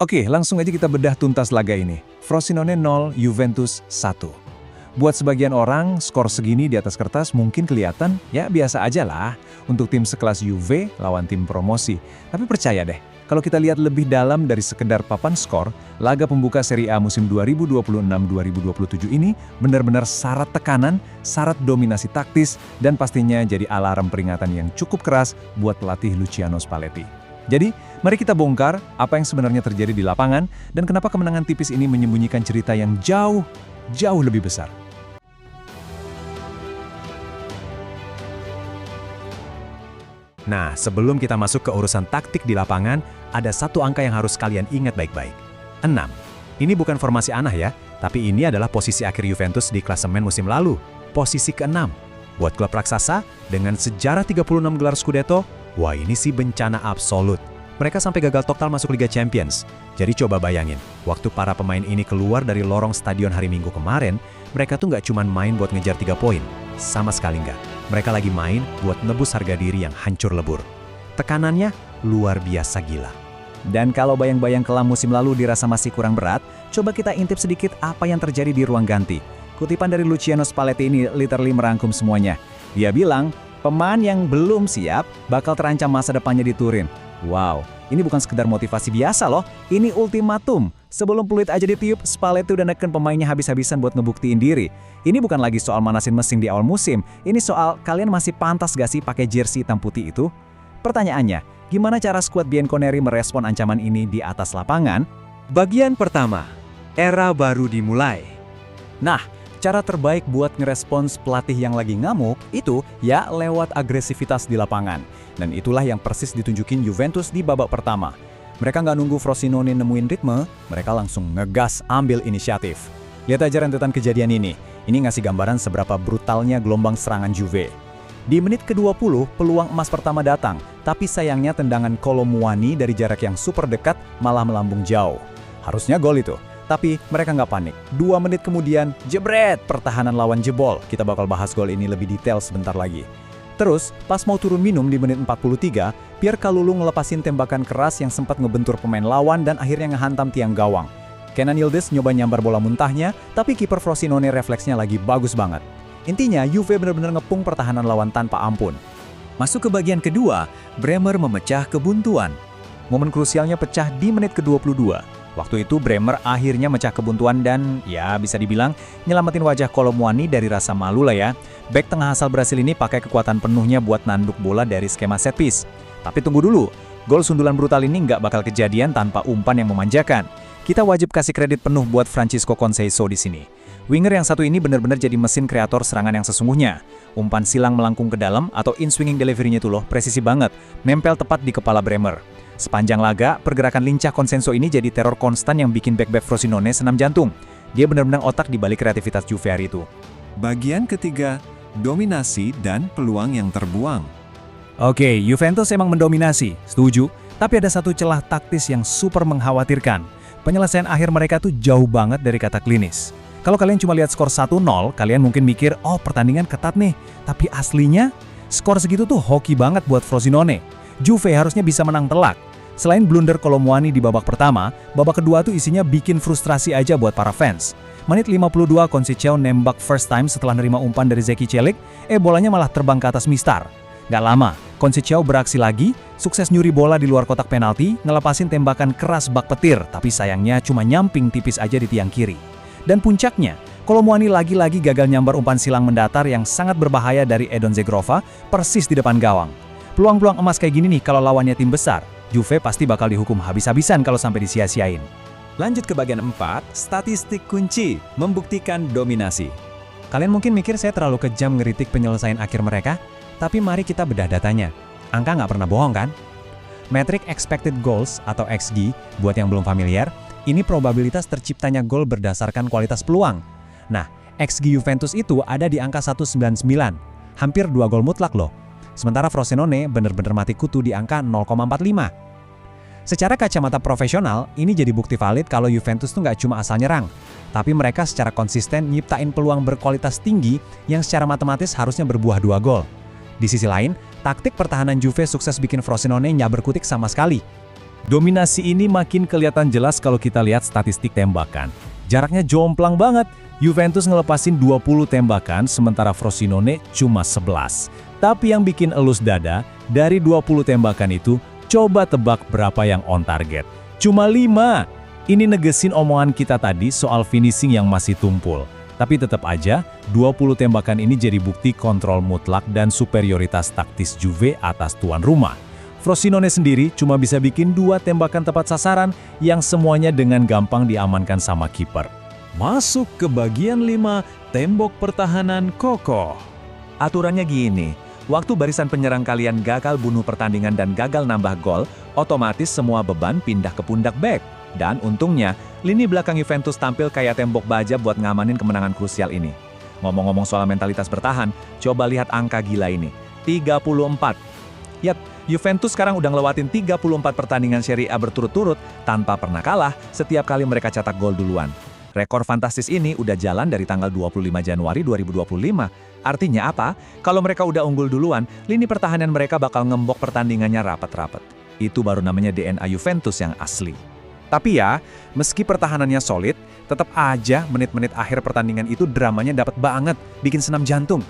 Oke, langsung aja kita bedah tuntas laga ini. Frosinone 0, Juventus 1. Buat sebagian orang, skor segini di atas kertas mungkin kelihatan, ya biasa aja lah, untuk tim sekelas Juve lawan tim promosi. Tapi percaya deh, kalau kita lihat lebih dalam dari sekedar papan skor, laga pembuka Serie A musim 2026-2027 ini benar-benar syarat tekanan, syarat dominasi taktis, dan pastinya jadi alarm peringatan yang cukup keras buat pelatih Luciano Spalletti. Jadi, mari kita bongkar apa yang sebenarnya terjadi di lapangan dan kenapa kemenangan tipis ini menyembunyikan cerita yang jauh lebih besar. Nah, sebelum kita masuk ke urusan taktik di lapangan, ada satu angka yang harus kalian ingat baik-baik. 6. Ini bukan formasi Anah ya, tapi ini adalah posisi akhir Juventus di klasemen musim lalu. Posisi ke-6. Buat klub raksasa, dengan sejarah 36 gelar Scudetto, wah ini sih bencana absolut. Mereka sampai gagal total masuk Liga Champions. Jadi coba bayangin, waktu para pemain ini keluar dari lorong stadion hari Minggu kemarin, mereka tuh nggak cuma main buat ngejar 3 poin. Sama sekali nggak. Mereka lagi main buat nebus harga diri yang hancur lebur. Tekanannya luar biasa gila. Dan kalau bayang-bayang kelam musim lalu dirasa masih kurang berat, coba kita intip sedikit apa yang terjadi di ruang ganti. Kutipan dari Luciano Spalletti ini literally merangkum semuanya. Dia bilang, pemain yang belum siap bakal terancam masa depannya di Turin. Wow, ini bukan sekedar motivasi biasa loh, ini ultimatum. Sebelum peluit aja ditiup, Spalletti udah neken pemainnya habis-habisan buat ngebuktiin diri. Ini bukan lagi soal manasin mesin di awal musim, ini soal kalian masih pantas gak sih pakai jersey hitam putih itu? Pertanyaannya, gimana cara skuad Bianconeri merespon ancaman ini di atas lapangan? Bagian pertama, era baru dimulai. Nah, cara terbaik buat ngerespons pelatih yang lagi ngamuk itu ya lewat agresivitas di lapangan. Dan itulah yang persis ditunjukin Juventus di babak pertama. Mereka nggak nunggu Frosinone nemuin ritme, mereka langsung ngegas ambil inisiatif. Lihat aja rentetan kejadian ini. Ini ngasih gambaran seberapa brutalnya gelombang serangan Juve. Di menit ke-20, peluang emas pertama datang, tapi sayangnya tendangan Kolo Muani dari jarak yang super dekat malah melambung jauh. Harusnya gol itu. Tapi mereka nggak panik. 2 menit kemudian, jebret, pertahanan lawan jebol. Kita bakal bahas gol ini lebih detail sebentar lagi. Terus, pas mau turun minum di menit 43, Pierre Kalulu ngelepasin tembakan keras yang sempat ngebentur pemain lawan dan akhirnya ngehantam tiang gawang. Kenan Yildiz nyoba nyambar bola muntahnya, tapi kiper Frosinone refleksnya lagi bagus banget. Intinya, Juve benar-benar ngepung pertahanan lawan tanpa ampun. Masuk ke bagian kedua, Bremer memecah kebuntuan. Momen krusialnya pecah di menit ke-22. Waktu itu Bremer akhirnya mecah kebuntuan dan ya bisa dibilang nyelamatin wajah Kolo Muani dari rasa malu lah ya. Bek tengah asal Brasil ini pakai kekuatan penuhnya buat nanduk bola dari skema set piece. Tapi tunggu dulu, gol sundulan brutal ini nggak bakal kejadian tanpa umpan yang memanjakan. Kita wajib kasih kredit penuh buat Francisco Conceição di sini. Winger yang satu ini benar-benar jadi mesin kreator serangan yang sesungguhnya. Umpan silang melangkung ke dalam atau in-swinging delivery-nya tuh loh, presisi banget, nempel tepat di kepala Bremer. Sepanjang laga, pergerakan lincah Conceição ini jadi teror konstan yang bikin bek-bek Frosinone senam jantung. Dia benar-benar otak di balik kreativitas Juve hari itu. Bagian ketiga, dominasi dan peluang yang terbuang. Oke, Juventus emang mendominasi, setuju. Tapi ada satu celah taktis yang super mengkhawatirkan. Penyelesaian akhir mereka tuh jauh banget dari kata klinis. Kalau kalian cuma lihat skor 1-0, kalian mungkin mikir, oh pertandingan ketat nih. Tapi aslinya, skor segitu tuh hoki banget buat Frosinone. Juve harusnya bisa menang telak. Selain blunder Kolo Muani di babak pertama, babak kedua tuh isinya bikin frustrasi aja buat para fans. Menit 52, Conceição nembak first time setelah nerima umpan dari Zeki Celik, bolanya malah terbang ke atas mistar. Gak lama, Conceição beraksi lagi, sukses nyuri bola di luar kotak penalti, ngelepasin tembakan keras bak petir, tapi sayangnya cuma nyamping tipis aja di tiang kiri. Dan puncaknya, Kolo Muani lagi-lagi gagal nyambar umpan silang mendatar yang sangat berbahaya dari Edon Zegrova, persis di depan gawang. Peluang-peluang emas kayak gini nih kalau lawannya tim besar, Juve pasti bakal dihukum habis-habisan kalau sampai disia-siain. Lanjut ke bagian 4, statistik kunci membuktikan dominasi. Kalian mungkin mikir saya terlalu kejam ngeritik penyelesaian akhir mereka, tapi mari kita bedah datanya. Angka nggak pernah bohong kan? Metrik expected goals atau XG, buat yang belum familiar, ini probabilitas terciptanya gol berdasarkan kualitas peluang. Nah, XG Juventus itu ada di angka 1,99, hampir 2 gol mutlak loh. Sementara Frosinone bener-bener mati kutu di angka 0,45. Secara kacamata profesional, ini jadi bukti valid kalau Juventus tuh nggak cuma asal nyerang, tapi mereka secara konsisten nyiptain peluang berkualitas tinggi yang secara matematis harusnya berbuah 2 gol. Di sisi lain, taktik pertahanan Juve sukses bikin Frosinone nggak berkutik sama sekali. Dominasi ini makin kelihatan jelas kalau kita lihat statistik tembakan. Jaraknya jomplang banget. Juventus ngelepasin 20 tembakan, sementara Frosinone cuma 11. Tapi yang bikin elus dada, dari 20 tembakan itu, coba tebak berapa yang on target. Cuma 5. Ini negesin omongan kita tadi soal finishing yang masih tumpul. Tapi tetap aja, 20 tembakan ini jadi bukti kontrol mutlak dan superioritas taktis Juve atas tuan rumah. Frosinone sendiri cuma bisa bikin 2 tembakan tepat sasaran yang semuanya dengan gampang diamankan sama kiper. Masuk ke bagian 5, tembok pertahanan kokoh. Aturannya gini, waktu barisan penyerang kalian gagal bunuh pertandingan dan gagal nambah gol, otomatis semua beban pindah ke pundak bek. Dan untungnya, lini belakang Juventus tampil kayak tembok baja buat ngamanin kemenangan krusial ini. Ngomong-ngomong soal mentalitas bertahan, coba lihat angka gila ini, 34. Yap, Juventus sekarang udah ngelewatin 34 pertandingan Serie A berturut-turut tanpa pernah kalah setiap kali mereka cetak gol duluan. Rekor fantastis ini udah jalan dari tanggal 25 Januari 2025. Artinya apa? Kalau mereka udah unggul duluan, lini pertahanan mereka bakal ngembok pertandingannya rapat-rapat. Itu baru namanya DNA Juventus yang asli. Tapi ya, meski pertahanannya solid, tetap aja menit-menit akhir pertandingan itu dramanya dapat banget, bikin senam jantung.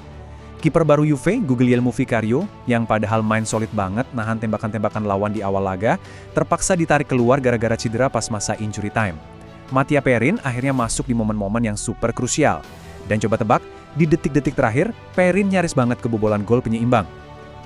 Kiper baru Juve, Guglielmo Vicario, yang padahal main solid banget nahan tembakan-tembakan lawan di awal laga, terpaksa ditarik keluar gara-gara cedera pas masa injury time. Mattia Perin akhirnya masuk di momen-momen yang super krusial. Dan coba tebak, di detik-detik terakhir, Perin nyaris banget kebobolan gol penyeimbang.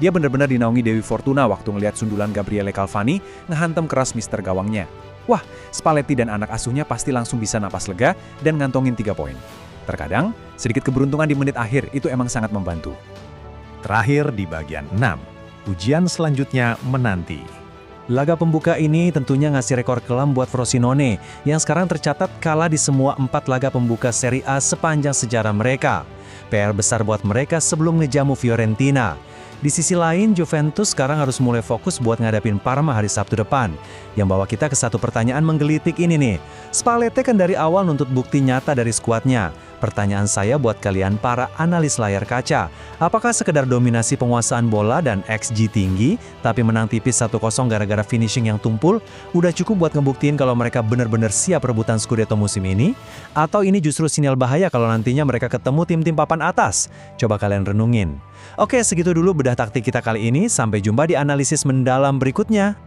Dia benar-benar dinaungi Dewi Fortuna waktu ngelihat sundulan Gabriele Calvani ngehantam keras mister gawangnya. Wah, Spalletti dan anak asuhnya pasti langsung bisa napas lega dan ngantongin 3 poin. Terkadang, sedikit keberuntungan di menit akhir itu emang sangat membantu. Terakhir di bagian 6, ujian selanjutnya menanti. Laga pembuka ini tentunya ngasih rekor kelam buat Frosinone, yang sekarang tercatat kalah di semua 4 laga pembuka Serie A sepanjang sejarah mereka. PR besar buat mereka sebelum ngejamu Fiorentina. Di sisi lain, Juventus sekarang harus mulai fokus buat ngadapin Parma hari Sabtu depan. Yang bawa kita ke satu pertanyaan menggelitik ini nih. Spalletti kan dari awal nuntut bukti nyata dari skuadnya. Pertanyaan saya buat kalian para analis layar kaca. Apakah sekedar dominasi penguasaan bola dan XG tinggi, tapi menang tipis 1-0 gara-gara finishing yang tumpul, udah cukup buat ngebuktiin kalau mereka benar-benar siap rebutan Scudetto musim ini? Atau ini justru sinyal bahaya kalau nantinya mereka ketemu tim-tim papan atas? Coba kalian renungin. Oke, segitu dulu bedah taktik kita kali ini. Sampai jumpa di analisis mendalam berikutnya.